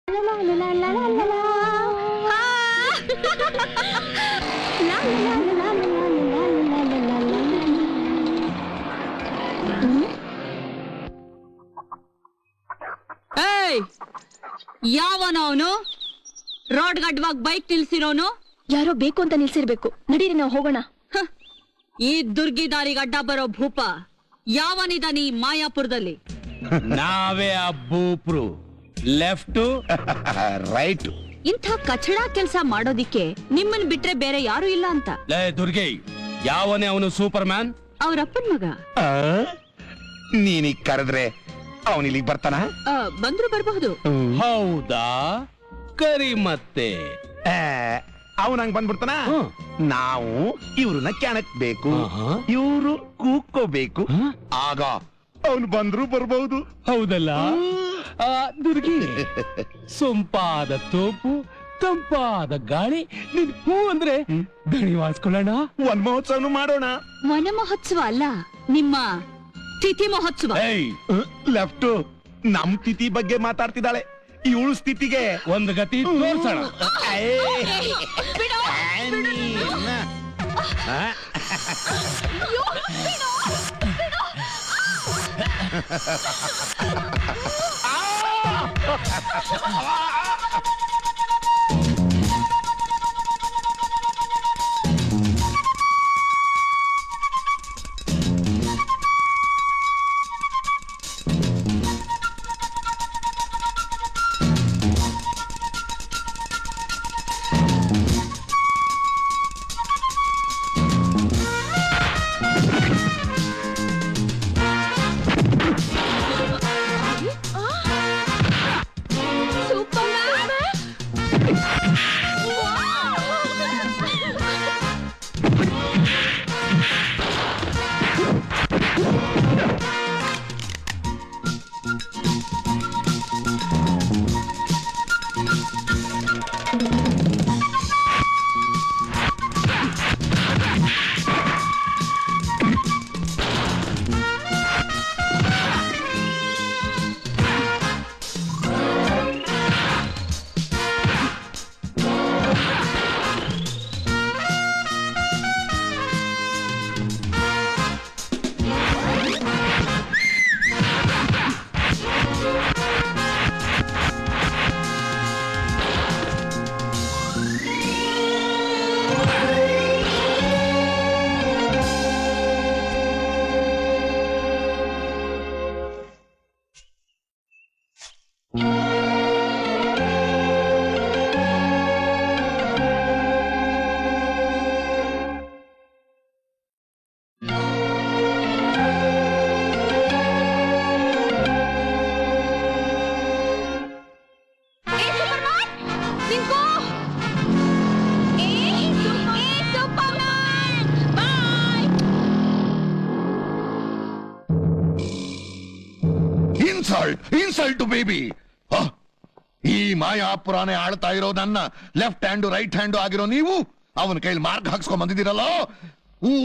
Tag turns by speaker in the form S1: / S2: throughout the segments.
S1: ಯಾವನ ಅವನು road ಗಡ್ಡವಾಗಿ bike ನಿಲ್ಸಿರೋನು?
S2: ಯಾರೋ ಬೇಕು ಅಂತ ನಿಲ್ಸಿರ್ಬೇಕು. ನಡೀರಿ ನಾವು ಹೋಗೋಣ.
S1: ಈ ದುರ್ಗಿ ದಾರಿಗೆ ಅಡ್ಡ ಬರೋ ಭೂಪ ಯಾವನಿದಾನಿ ಮಾಯಾಪುರದಲ್ಲಿ?
S3: ನಾವೇ ಆ ಭೂಪ್ರು. Left
S4: right.
S1: ಇಂಥ ಕಚಡ ಕೆಲಸ ಮಾಡೋದಿಕ್ಕೆ ನಿಮ್ಮನ್ ಬಿಟ್ರೆ ಬೇರೆ ಯಾರು ಇಲ್ಲ ಅಂತ.
S3: ಲೇ ದುರ್ಗಿ, ಯಾವನೇ ಅವನು? Super man.
S1: ಅವ್ರಪ್ಪನ್ ಮಗ.
S4: ನೀನೀಗ ಕರೆದ್ರೆ ಅವನಿಲ್ಲಿಗೆ ಬರ್ತಾನ?
S1: ಬಂದ್ರು ಬರಬಹುದು.
S3: ಹೌದಾ? ಕರಿ ಮತ್ತೆ
S4: ಅವನಂಗ್ ಬಂದ್ಬಿಡ್ತಾನ. ನಾವು ಇವ್ರನ್ನ ಕೆಣಕ್ಬೇಕು, ಇವ್ರು ಕೂಕೋಬೇಕು, ಆಗ ಅವನು ಬಂದ್ರು ಬರ್ಬಹುದು.
S3: ಹೌದಲ್ಲ ದುರ್ಗಿ? ಸೊಂಪಾದ ತೋಪು, ತಂಪಾದ ಗಾಳಿ, ನಿನ್ ಹೂ ಅಂದ್ರೆ ದಣಿ ವಾಸ್ಕೊಳ್ಳೋಣ.
S4: ವನ ಮಹೋತ್ಸವನು ಮಾಡೋಣ.
S1: ವನ ಮಹೋತ್ಸವ ಅಲ್ಲ, ನಿಮ್ಮ ತಿಥಿ ಮಹೋತ್ಸವ.
S4: ಲೆಫ್ಟ್. ನಮ್ ತಿಥಿ ಬಗ್ಗೆ ಮಾತಾಡ್ತಿದ್ದಾಳೆ. ಇವಳು ಸ್ಥಿತಿಗೆ
S3: ಒಂದು ಗತಿ ತೋರ್ಸೋಣ.
S4: Insult baby. ಈ ಮಾಯಾಪುರಾನೇ ಆಳ್ತಾ ಇರೋ ನನ್ನ ಲೆಫ್ಟ್ ಹ್ಯಾಂಡ್ ರೈಟ್ ಹ್ಯಾಂಡ್ ಆಗಿರೋ ನೀವು ಅವನ ಕೈಲಿ ಮಾರ್ಕ್ ಹಾಕ್ಸ್ಕೊಂಡ್ ಬಂದಿದ್ದೀರಲ್ಲ.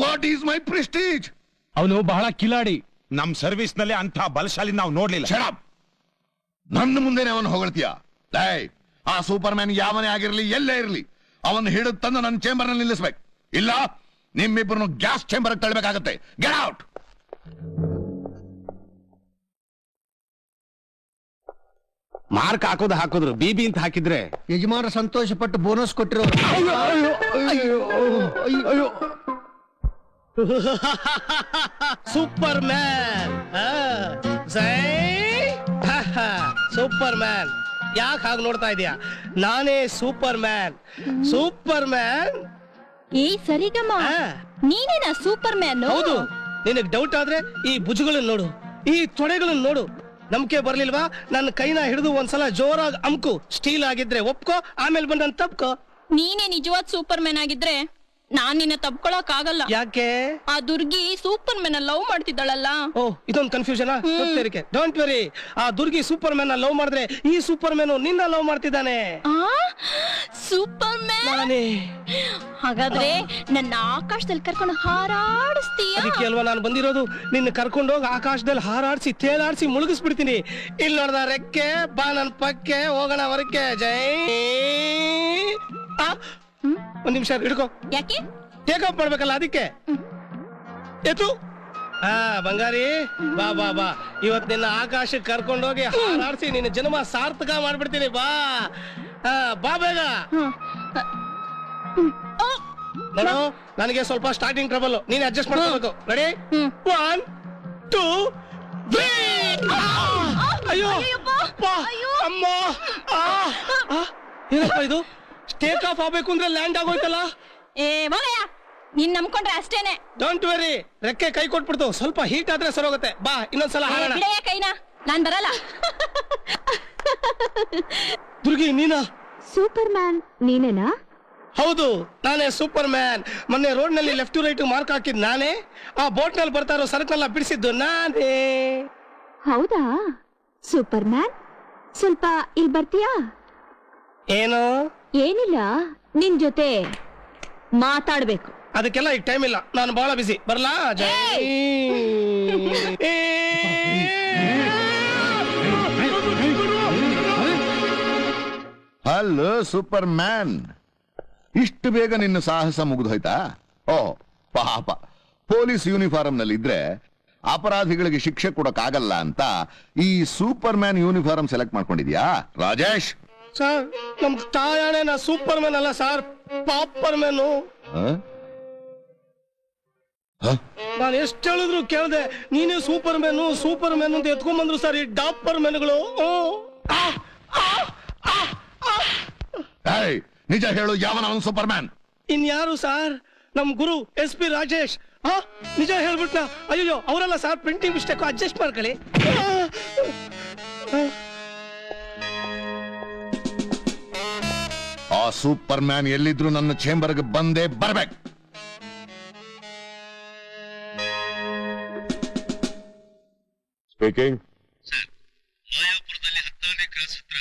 S4: What is my prestige?
S3: ಅವನು ಬಹಳ ಕಿಲಾಡಿ.
S4: ನಮ್ ಸರ್ವಿಸ್ ನಲ್ಲಿ ಅಂತ ಬಲಶಾಲಿ ನಾವು ನೋಡ್ಲಿಲ್ಲ. ನನ್ನ ಮುಂದೆನೆ ಅವನು ಹೊಗಳ್ತೀಯ? ಆ ಸೂಪರ್ ಮ್ಯಾನ್ ಯಾವನೇ ಆಗಿರ್ಲಿ, ಎಲ್ಲೇ ಇರ್ಲಿ, ಅವನ್ ಹಿಡಿದು ತಂದು ನನ್ನ ಚೇಂಬರ್ ನಲ್ಲಿ ನಿಲ್ಲಿಸ್ಬೇಕು. ಇಲ್ಲ ನಿಮ್ಮಿಬ್ಬರನ್ನು ಗ್ಯಾಸ್ ಚೇಂಬರ್ ತಳ್ಬೇಕಾಗತ್ತೆ. Get out.
S3: ಮಾರ್ಕ್ ಹಾಕಿದ್ರು ಬಿಬಿ ಅಂತ ಹಾಕಿದ್ರೆ
S5: ಯಜಮಾನ ಸಂತೋಷ ಪಟ್ಟು ಬೋನಸ್ ಕೊಟ್ಟಿರೋ.
S6: Superman, superman. ಯಾಕೆ ಹಾಗೆ ನೋಡ್ತಾ ಇದೀಯಾ? ನಾನೇ ಸೂಪರ್ ಮ್ಯಾನ್. Super man.
S2: ಏ ಸರಿಗಮ್ಮ, ನೀನೇನಾ ಸೂಪರ್ ಮ್ಯಾನ್?
S6: ಹೌದು. ನಿನಗ್ ಡೌಟ್ ಆದ್ರೆ ಈ ಭುಜಗಳನ್ನ ನೋಡು, ಈ ತೊಡೆಗಳನ್ನ ನೋಡು. ನಂಬಿಕೆ ಬರ್ಲಿಲ್ವಾ? ನನ್ನ ಕೈನ ಹಿಡಿದು ಒಂದ್ಸಲ ಜೋರಾಗಿ ಅಮ್ಕು. ಸ್ಟೀಲ್ ಆಗಿದ್ರೆ ಒಪ್ಕೋ, ಆಮೇಲೆ ಬಂದ್ ನನ್ ತಪ್ಕೋ.
S2: ನೀನೇ ನಿಜವಾದ ಸೂಪರ್ ಮ್ಯಾನ್ ಆಗಿದ್ರೆ ನಾನ್ ನಿನ್ನ ತಪ್ಕೊಳಕ್ ಆಗಲ್ಲ.
S6: ಯಾಕೆ?
S2: ಆ ದುರ್ಗಿ ಸೂಪರ್ ಮ್ಯಾನ್ ಲವ್ ಮಾಡ್ತಿದ್ದಾಳಲ್ಲ.
S6: ಓ, ಇದೊಂದು ಕನ್ಫ್ಯೂಷನ್. Don't very. ಆ ದುರ್ಗಿ ಸೂಪರ್ ಮ್ಯಾನ್ ಲವ್ ಮಾಡಿದ್ರೆ ಈ ಸೂಪರ್ ಮ್ಯಾನ್ ನಿನ್ನ ಲವ್ ಮಾಡ್ತಿದ್ದಾನೆ.
S2: ಸೂಪರ್ ಮ್ಯಾನ್
S6: ನಾನೇ.
S2: ಹಾಗಾದ್ರೆ ನನ್ನ ಆಕಾಶದಲ್ಲಿ ಕರ್ಕೊಂಡು ಹಾರಾಡಿಸ್ತೀಯ?
S6: ಅದಕ್ಕೆ ಅಲ್ವಾ ನಾನು ಬಂದಿರೋದು. ನಿನ್ನ ಕರ್ಕೊಂಡೋಗಿ ಆಕಾಶದಲ್ಲಿ ಹಾರಾಡಿಸಿ ತೇಲಾಡಿಸಿ ಮುಳುಗಿಸ್ಬಿಡ್ತೀನಿ. ಇಲ್ಲಿ ನೋಡ್ದ ರೆಕ್ಕೆ ಬಾ ನನ್ ಪಕ್ಕೆ ಹೋಗೋಣ ಹೊರಕ್ಕೆ. ಜೈ ಒಂದ್ ನಿಮಿಷ ಹಿಡ್ಕೋ.
S2: ಯಾಕೆ?
S6: ಟೇಕ್ ಆಫ್ ಮಾಡ್ಬೇಕಲ್ಲ ಅದಕ್ಕೆ. ಎತ್ತು ಬಂಗಾರಿ ಬಾ ಬಾ ಬಾ. ಇವತ್ ನಿನ್ನ ಆಕಾಶಕ್ಕೆ ಕರ್ಕೊಂಡೋಗಿ ಹಾರಾಡಿಸಿ ನಿನ್ನ ಜನ್ಮ ಸಾರ್ಥಕ ಮಾಡ್ಬಿಡ್ತೀನಿ. ಬಾ ಬಾ ಬೇಗ. ನಾನು ನನಗೆ ಸ್ವಲ್ಪ ಸ್ಟಾರ್ಟಿಂಗ್ ಟ್ರಬಲ್, ನೀನ್ ಅಡ್ಜಸ್ಟ್ ಮಾಡ್ಕೋಬೇಕು. ರೆಡಿ? 1 2 3. ಅಯ್ಯೋ ಅಮ್ಮ, ಏನಪ್ಪ ಇದು? ಟೇಕ್ ಆಫ್ ಆಗ್ಬೇಕು ಅಂದ್ರೆ ಲ್ಯಾಂಡ್ ಆಗೋಯ್ತಲ್ಲ.
S2: ಏ ಮಗಯ್ಯ, ನೀನ್ ನಂಬ್ಕೊಂಡ್ರೆ ಅಷ್ಟೇನೆ.
S6: ಡೋಂಟ್ ವೆರಿ, ರೆಕ್ಕೆ ಕೈ ಕೊಟ್ಬಿಡ್ತು. ಸ್ವಲ್ಪ ಹೀಟ್ ಆದ್ರೆ ಸರೋಗುತ್ತೆ. ಬಾ ಇನ್ನೊಂದ್ಸಲ ಹಾರೋಣ.
S2: ಬಿಡೆಯ ಕೈನ, ನಾನ್ ಬರಲ್ಲ.
S6: ದುರ್ಗಿ ನೀನಾ?
S7: ಸೂಪರ್ ಮ್ಯಾನ್ ನೀನೇನಾ?
S6: ಹೌದು, ನಾನೇ ಸೂಪರ್ ಮ್ಯಾನ್. ಮೊನ್ನೆ ರೋಡ್ ನಲ್ಲಿ ಲೆಫ್ಟ್ ಟು ರೈಟ್ ಮಾರ್ಕ್ ಹಾಕಿದ್ ನಾನೇ. ಆ ಬೋಟ್ ನಲ್ಲಿ ಬರ್ತಾ ಇರೋ ಸರಕನೆಲ್ಲ ಬಿಡಿಸಿದ್ದು ನಾನೇ.
S7: ಹೌದಾ ಸೂಪರ್ ಮ್ಯಾನ್, ಸ್ವಲ್ಪ ಇಲ್ಲಿ ಬರ್ತೀಯಾ?
S6: ಏನು?
S7: ಏನಿಲ್ಲ, ನಿನ್ ಜೊತೆ ಮಾತಾಡ್ಬೇಕು.
S6: ಅದಕ್ಕೆಲ್ಲ ಈಗ ಟೈಮ್ ಇಲ್ಲ, ನಾನು ಬಹಳ ಬಿಸಿ. ಬರ್ಲಾ? ಜೈ
S4: ಹಲೋ ಸೂಪರ್ ಮ್ಯಾನ್, ಇಷ್ಟು ಬೇಗ ನಿನ್ನ ಸಾಹಸ ಮುಗಿದೋಯ್ತಾ? ಓ ಪಾಪ, ಪೊಲೀಸ್ ಯೂನಿಫಾರ್ಮ್ ನಲ್ಲಿ ಇದ್ರೆ ಅಪರಾಧಿಗಳಿಗೆ ಶಿಕ್ಷೆ ಕೊಡಕ್ಕಾಗಲ್ಲ ಅಂತ ಈ ಸೂಪರ್ ಮ್ಯಾನ್ ಯೂನಿಫಾರ್ಮ್ ಸೆಲೆಕ್ಟ್ ಮಾಡ್ಕೊಂಡಿದ್ಯಾ ರಾಜೇಶ್?
S6: ಸರ್, ನಮ್ ತಾಯಾಣೆ, ನಾ ಸೂಪರ್ ಮ್ಯಾನ್ ಅಲ್ಲ ಸರ್, ಪಾಪರ್ ಮ್ಯಾನು. ನಾನು ಎಷ್ಟು ಹೇಳಿದ್ರು ಕೇಳ್ದೆ, ನೀನೇ ಸೂಪರ್ ಮ್ಯಾನು ಸೂಪರ್ ಮ್ಯಾನ್ ಅಂತ ಎತ್ಕೊಂಡ್ಬಂದ್ರು ಸರ್ ಈ ಡಾಪರ್ ಮ್ಯಾನ್ಗಳು.
S4: ನಿಜ ಹೇಳು, ಯಾವನ ಅವನು ಸೂಪರ್ ಮ್ಯಾನ್?
S6: ಇನ್ಯಾರು ಸರ್? ನಮ್ ಗುರು SP ರಾಜೇಶ್. ನಿಜ ಹೇಳ್ಬಿಟ್ನ? ಅಯ್ಯೋ ಅವರಲ್ಲ ಸರ್, ಪ್ರಿಂಟಿಂಗ್ ಮಿಸ್ಟೇಕ್, ಅಡ್ಜಸ್ಟ್ ಮಾಡ್ಕೊಳ್ಳಿ.
S4: ಆ ಸೂಪರ್ ಮ್ಯಾನ್ ಎಲ್ಲಿದ್ರು ನನ್ನ ಚೇಂಬರ್ಗೆ ಬಂದೇ ಬರ್ಬೇಕು. ಸ್ಪೀಕಿಂಗ್.
S8: ಮಾಯಾಪುರದಲ್ಲಿ 10ನೇ ಕ್ರಾಸ್ ಹತ್ರ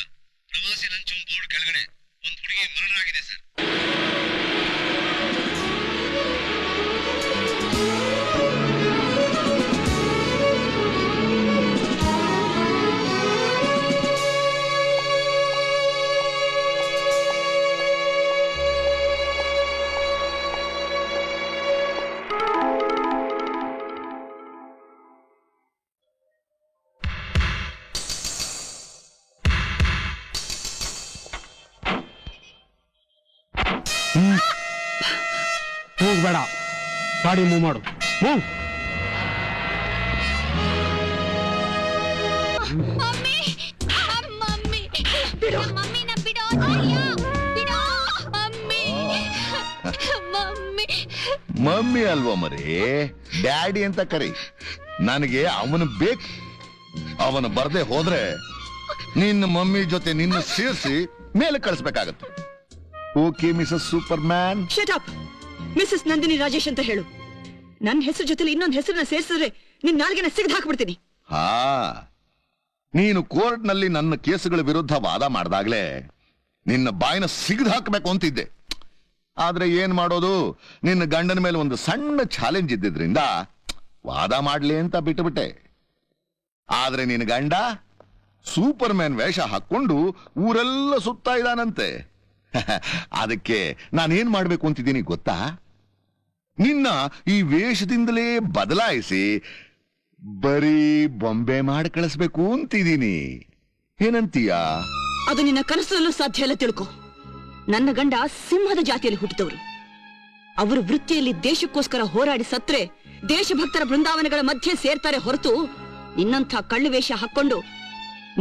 S8: ಪ್ರವಾಸಿ ಲಂಚ್ ಬೋರ್ಡ್ ಕೆಳಗಡೆ ಒಂದು ಹುಡುಗಿ ಮರಣ ಆಗಿದೆ ಸರ್.
S3: ಹೋಗ್ಬೇಡ, ಗಾಡಿ ಮೂವ್ ಮಾಡು. ಮೂವ್.
S4: ಮಮ್ಮಿ ಅಲ್ವಾ ಮರಿ, ಡ್ಯಾಡಿ ಅಂತ ಕರಿ. ನನಗೆ ಅವನು ಬೇಕು. ಅವನು ಬರ್ದೆ ಹೋದ್ರೆ ನಿನ್ನ ಮಮ್ಮಿ ಜೊತೆ ನಿನ್ನ ಸೇರಿಸಿ ಮೇಲೆ ಕಳಿಸ್ಬೇಕಾಗತ್ತೆ. Okay Mrs superman?
S1: Shut up. Mrs Nandini Rajesh ಅಂತ ಹೇಳು. ನನ್ನ ಹೆಸರು ಜೊತೆಲಿ ಇನ್ನೊಂದು ಹೆಸರನ್ನ ಸೇರಿಸಿದ್ರೆ ನಿನ್ ನಾಲ್ಗೆನ ಸಿಗದ್ ಹಾಕ್ಬಿಡ್ತೀನಿ.
S4: ನೀನು ಕೋರ್ಟ್ ನಲ್ಲಿ ನನ್ನ ಕೇಸುಗಳ ವಿರುದ್ಧ ವಾದ ಮಾಡಿದಾಗ್ಲೇ ನಿನ್ನ ಬಾಯಿನ ಸಿಗದ್ ಹಾಕಬೇಕು ಅಂತಿದ್ದೆ. ಆದ್ರೆ ಏನ್ ಮಾಡೋದು, ನಿನ್ನ ಗಂಡನ ಮೇಲೆ ಒಂದು ಸಣ್ಣ ಚಾಲೆಂಜ್ ಇದ್ದಿದ್ರಿಂದ ವಾದ ಮಾಡ್ಲಿ ಅಂತ ಬಿಟ್ಟುಬಿಟ್ಟೆ. ಆದ್ರೆ ನಿನ್ನ ಗಂಡ ಸೂಪರ್ ಮ್ಯಾನ್ ವೇಷ ಹಾಕೊಂಡು ಊರೆಲ್ಲ ಸುತ್ತಾ ಇದ್ದಾನಂತೆ. ಅದಕ್ಕೆ ನಾನೇನ್ ಮಾಡ್ಬೇಕು ಅಂತಿದ್ದೀನಿ ಗೊತ್ತಾ? ನಿನ್ನ ಈ ವೇಷದಿಂದಲೇ ಬದಲಾಯಿಸಿ ಬರೀ ಬೊಂಬೆ ಮಾಡಿ ಕಳಿಸ್ಬೇಕು ಅಂತಿದ್ದೀನಿ. ಏನಂತೀಯ?
S1: ಅದು ನಿನ್ನ ಕನಸಲ್ಲೂ ಸಾಧ್ಯ ಇಲ್ಲ, ತಿಳ್ಕೊ. ನನ್ನ ಗಂಡ ಸಿಂಹದ ಜಾತಿಯಲ್ಲಿ ಹುಟ್ಟಿದವರು. ಅವರು ವೃತ್ತಿಯಲ್ಲಿ ದೇಶಕ್ಕೋಸ್ಕರ ಹೋರಾಡಿ ಸತ್ರೆ ದೇಶಭಕ್ತರ ಬೃಂದಾವನಗಳ ಮಧ್ಯೆ ಸೇರ್ತಾರೆ ಹೊರತು ನಿನ್ನಂಥ ಕಳ್ಳು ವೇಷ ಹಾಕೊಂಡು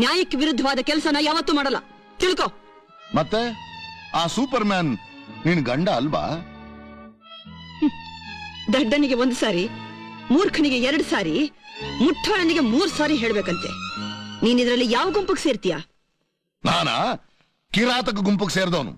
S1: ನ್ಯಾಯಕ್ಕೆ ವಿರುದ್ಧವಾದ ಕೆಲಸನ ಯಾವತ್ತೂ ಮಾಡಲ್ಲ, ತಿಳ್ಕೊ.
S4: ಮತ್ತೆ ಆ ಸೂಪರ್ ಮ್ಯಾನ್ ನಿನ್ ಗಂಡ ಅಲ್ವಾ?
S1: ದಡ್ಡನಿಗೆ 1 ಸಾರಿ, ಮೂರ್ಖನಿಗೆ 2 ಸಾರಿ, ಮುಠಾಳನಿಗೆ 3 ಸಾರಿ ಹೇಳ್ಬೇಕಂತೆ. ನೀನಿದ್ರಲ್ಲಿ ಯಾವ ಗುಂಪಿಗೆ ಸೇರ್ತೀಯ?
S4: ನಾನಾ ಕಿರಾತಕ ಗುಂಪಿಗೆ ಸೇರಿದವನು.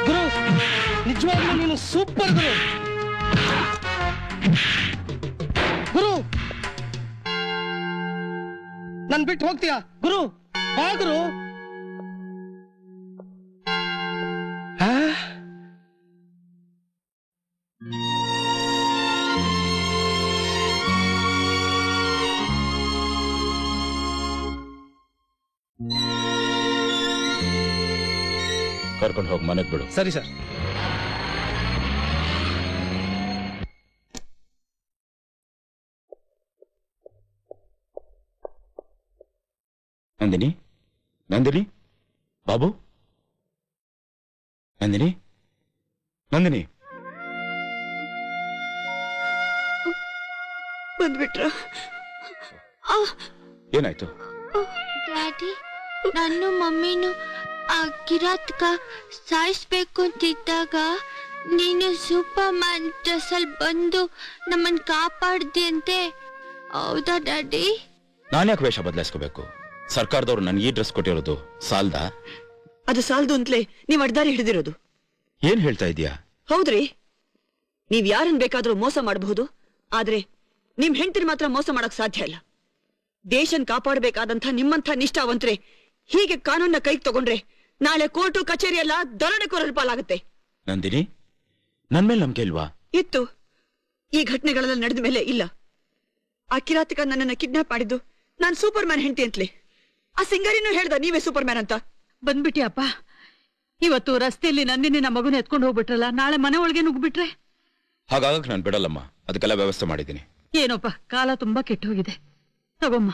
S6: ಗುರು ನಿಜವಾಗ್ಲೂ ನೀನು ಸೂಪರ್ ಗುರು. ಗುರು ನನ್ ಬಿಟ್ಟು ಹೋಗ್ತೀಯಾ ಗುರು? ಬಾ ಗುರು.
S3: ಕರ್ಕೊಂಡು ಹೋಗಿ ಮನೆಗ್ ಬಿಡು.
S6: ಸರಿ ಸರ್.
S3: ನಂದಿನಿ, ನಂದಿನಿ, ಬಾಬು, ನಂದಿನಿ, ನಂದಿನಿ,
S1: ಬಂದ್ಬಿಟ್ರ?
S3: ಏನಾಯ್ತು?
S9: ಡ್ಯಾಡಿ, ನಾನು ಮಮ್ಮಿನು ಆ ಕಿರಾತಕ ಸಾಯಿಸ್ಬೇಕು ಅಂತಿದ್ದಾಗ ನೀನು ಸೂಪರ್ ಮ್ಯಾನ್ ಡ್ರೆಸ್ಸಲ್ಲಿ ಬಂದು ನಮ್ಮನ್ ಕಾಪಾಡ್ದೆ. ಹೌದಾ ಡ್ಯಾಡಿ?
S3: ನಾನ್ಯಾಕೆ ವೇಷ ಬದಲಾಯಿಸ್ಕೋಬೇಕು? ಸರ್ಕಾರದವ್ರು ನನ್ಗೆ ಈ ಡ್ರೆಸ್ ಕೊಟ್ಟಿರೋದು ಸಾಲ್ದಾ?
S1: ಅದು ಸಾಲದು ಅಂತಲೇ ನೀವ್ ಅಡ್ದಾರಿ ಹಿಡಿದಿರೋದು.
S3: ಏನ್ ಹೇಳ್ತಾ ಇದೀಯಾ?
S1: ಹೌದ್ರಿ, ನೀವ್ ಯಾರನ್ ಬೇಕಾದ್ರೂ ಮೋಸ ಮಾಡಬಹುದು, ಆದ್ರೆ ನಿಮ್ ಹೆಂಡತಿರ್ ಮಾತ್ರ ಮೋಸ ಮಾಡಕ್ ಸಾಧ್ಯ ಇಲ್ಲ. ದೇಶನ್ ಕಾಪಾಡಬೇಕಾದಂಥ ನಿಮ್ಮಂಥ ನಿಷ್ಠಾವಂತ್ರೆ ಹೀಗೆ ಕಾನೂನ್ನ ಕೈಗೆ ತಗೊಂಡ್ರೆ ನಾಳೆ ಕೋರ್ಟು ಕಚೇರಿ ಎಲ್ಲ ದರೋಡೆಕೋರರ ಪಾಲಾಗುತ್ತೆ.
S3: ನಂದಿನಿ, ನನ್ ಮೇಲೆ ನಂಬಿಕೆ ಇಲ್ವಾ?
S1: ಇತ್ತು. ಈ ಘಟನೆಗಳೆಲ್ಲ ನಡೆದ ಮೇಲೆ ಇಲ್ಲ. ಆ ಕಿರಾತಕ ನನ್ನನ್ನ ಕಿಡ್ನಾಪ್ ಮಾಡಿದ್ದು ನಾನ್ ಸೂಪರ್ ಮ್ಯಾನ್ ಹೆಂಡತಿ ಅಂತಲೇ. ಆ ಸಿಂಗರಿನೂ ಹೇಳ್ದ ನೀವೇ ಸೂಪರ್ ಮ್ಯಾನ್ ಅಂತ.
S10: ಬಂದ್ಬಿಟ್ಟಿಯಪ್ಪ. ಇವತ್ತು ರಸ್ತೆಯಲ್ಲಿ ನಂದಿನಿ ಮಗುನ ಎತ್ಕೊಂಡು ಹೋಗ್ಬಿಟ್ರಲ್ಲ, ನಾಳೆ ಮನೆ ಒಳಗೆ ನುಗ್ಬಿಟ್ರೆ?
S3: ಹಾಗಾಗಕ್ ನಾನು ಬಿಡಲ್ಲಮ್ಮ, ಅದಕ್ಕೆಲ್ಲ ವ್ಯವಸ್ಥೆ ಮಾಡಿದ್ದೀನಿ.
S10: ಏನೋಪ್ಪ, ಕಾಲ ತುಂಬಾ ಕೆಟ್ಟು ಹೋಗಿದೆ. ತಗೊಮ್ಮ.